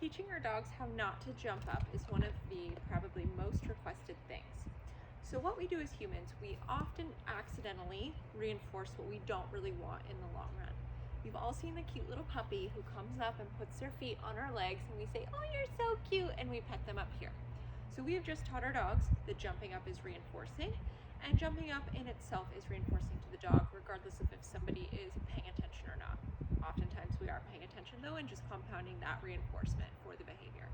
Teaching our dogs how not to jump up is one of the probably most requested things. So what we do as humans, we often accidentally reinforce what we don't really want in the long run. You've all seen the cute little puppy who comes up and puts their feet on our legs and we say, "Oh, you're so cute," and we pet them up here. So we have just taught our dogs that jumping up is reinforcing, and jumping up in itself is reinforcing to the dog, regardless of if somebody is paying attention or not. Oftentimes we are paying attention though, and just compounding that reinforcement for the behavior.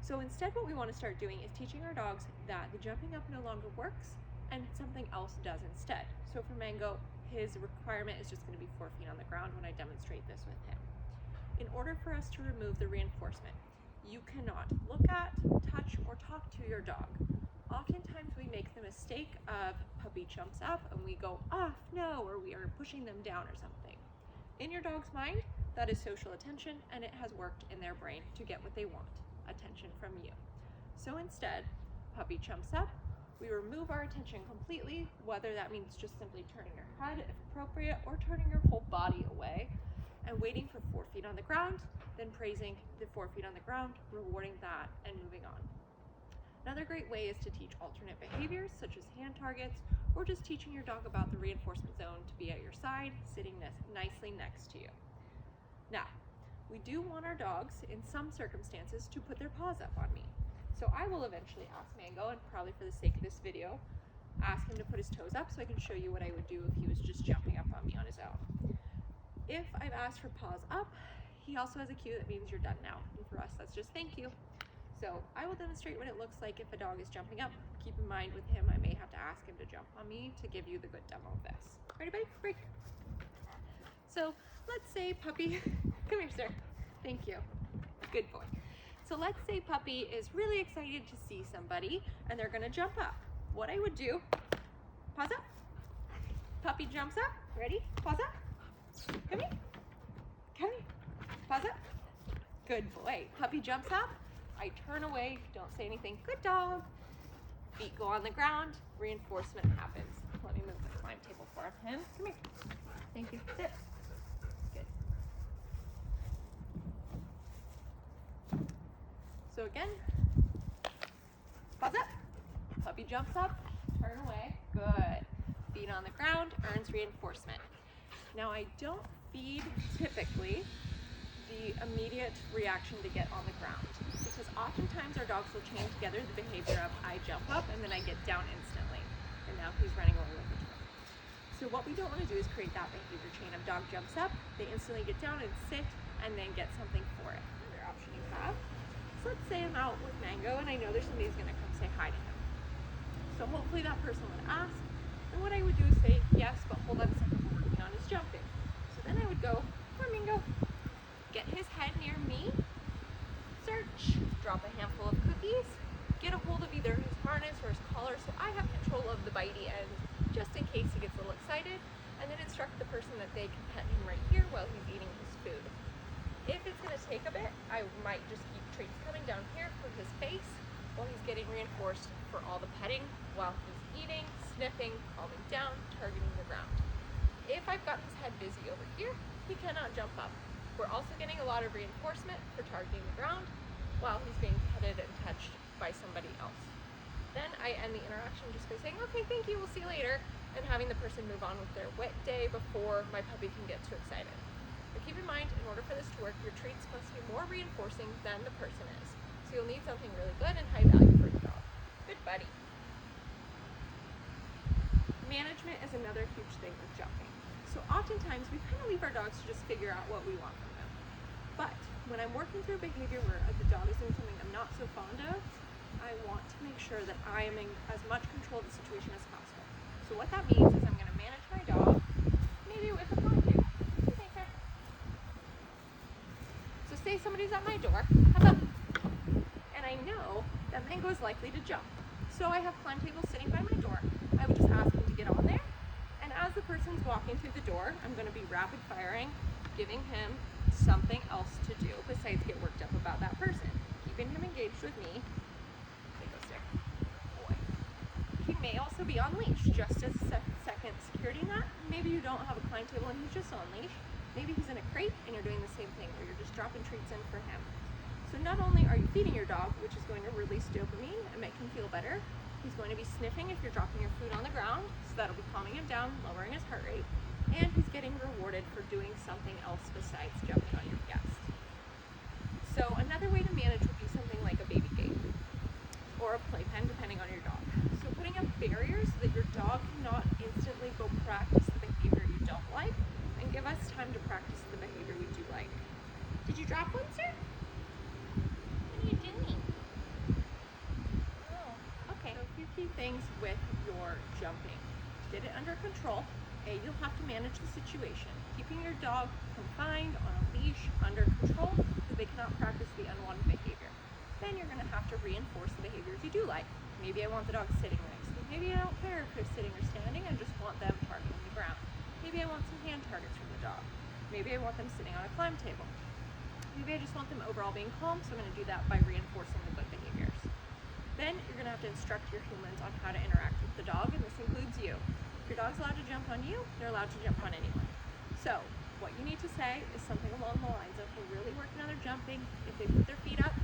So instead what we want to start doing is teaching our dogs that the jumping up no longer works and something else does instead. So for Mango, his requirement is just going to be 4 feet on the ground when I demonstrate this with him. In order for us to remove the reinforcement, you cannot look at, touch, or talk to your dog. Oftentimes we make the mistake of puppy jumps up and we go off, no, or we are pushing them down or something. In your dog's mind, that is social attention, and it has worked in their brain to get what they want, attention from you. So instead, puppy jumps up, we remove our attention completely, whether that means just simply turning your head if appropriate, or turning your whole body away, and waiting for 4 feet on the ground, then praising the 4 feet on the ground, rewarding that, and moving on. Another great way is to teach alternate behaviors, such as hand targets, or just teaching your dog about the reinforcement zone to be at your side, sitting nicely next to you. Now, we do want our dogs, in some circumstances, to put their paws up on me. So I will eventually ask Mango, and probably for the sake of this video, ask him to put his toes up so I can show you what I would do if he was just jumping up on me on his own. If I've asked for paws up, he also has a cue that means you're done now. And for us, that's just thank you. So I will demonstrate what it looks like if a dog is jumping up. Keep in mind with him, I may have to ask him to jump on me to give you the good demo of this. Ready, buddy? Break. So let's say puppy, come here, sir. Thank you. Good boy. So let's say puppy is really excited to see somebody and they're gonna jump up. What I would do, paws up. Puppy jumps up. Ready? Paws up. Come here. Come here. Paws up. Good boy. Puppy jumps up. I turn away. Don't say anything. Good dog. Feet go on the ground. Reinforcement happens. Let me move the climb table for him. Come here. Thank you. Sit. Good. So again, paws up. Puppy jumps up. Turn away. Good. Feet on the ground. Earns reinforcement. Now I don't feed typically the immediate reaction to get on the ground, because oftentimes our dogs will chain together the behavior of I jump up and then I get down instantly, and now he's running away with the toy. So what we don't want to do is create that behavior chain of dog jumps up, they instantly get down and sit and then get something for it. Another option you have, so let's say I'm out with Mango and I know there's somebody who's going to come say hi to him. So hopefully that person would ask, and what I would do is say yes, but hold on a second, we're working on his jumping. So then I would go, come on Mango, get his head near me, search, drop a handful of cookies, get a hold of either his harness or his collar so I have control of the bitey end just in case he gets a little excited, and then instruct the person that they can pet him right here while he's eating his food. If it's going to take a bit, I might just keep treats coming down here for his face while he's getting reinforced for all the petting while he's eating, sniffing, calming down, targeting the ground. If I've got his head busy over here, he cannot jump up. We're also getting a lot of reinforcement for targeting the ground while he's being petted and touched by somebody else. Then I end the interaction just by saying, okay, thank you, we'll see you later, and having the person move on with their wet day before my puppy can get too excited. But keep in mind, in order for this to work, your treats must be more reinforcing than the person is. So you'll need something really good and high value for your dog. Good buddy. Management is another huge thing with jumping. So oftentimes we kind of leave our dogs to just figure out what we want from them. But when I'm working through a behavior where the dog is doing something I'm not so fond of, I want to make sure that I am in as much control of the situation as possible. So what that means is I'm going to manage my dog, maybe with a climb table. So say somebody's at my door, and I know that Mango is likely to jump. So I have climb tables sitting by my door. I would just ask him to get on there. And as the person's walking through the door, I'm going to be rapid firing, giving him something else to do besides get worked up about that person. Keeping him engaged with me. Boy. He may also be on leash, just as second security net. Maybe you don't have a climb table and he's just on leash. Maybe he's in a crate and you're doing the same thing where you're just dropping treats in for him. So not only are you feeding your dog, which is going to release dopamine and make him feel better, he's going to be sniffing if you're dropping your food on the ground, so that'll be calming him down, lowering his heart rate, and he's getting rewarded for doing something else besides jumping on your guest. So another way to manage would be something like a baby gate or a playpen, depending on your dog. So putting up barriers so that your dog cannot instantly go practice the behavior you don't like, and give us time to practice the behavior we do like. Did you drop one, sir? What are you doing? Oh, okay. So a few key things with your jumping. Get it under control. You'll have to manage the situation. Keeping your dog confined on a leash under control so they cannot practice the unwanted behavior. Then you're going to have to reinforce the behaviors you do like. Maybe I want the dog sitting next to me. Maybe I don't care if they're sitting or standing. I just want them targeting the ground. Maybe I want some hand targets from the dog. Maybe I want them sitting on a climb table. Maybe I just want them overall being calm, so I'm going to do that by reinforcing the good behaviors. Then you're going to have to instruct your humans on how to interact with the dog, and this includes you. If your dog's allowed to jump on you, they're allowed to jump on anyone. So what you need to say is something along the lines of, we're really working on their jumping. If they put their feet up,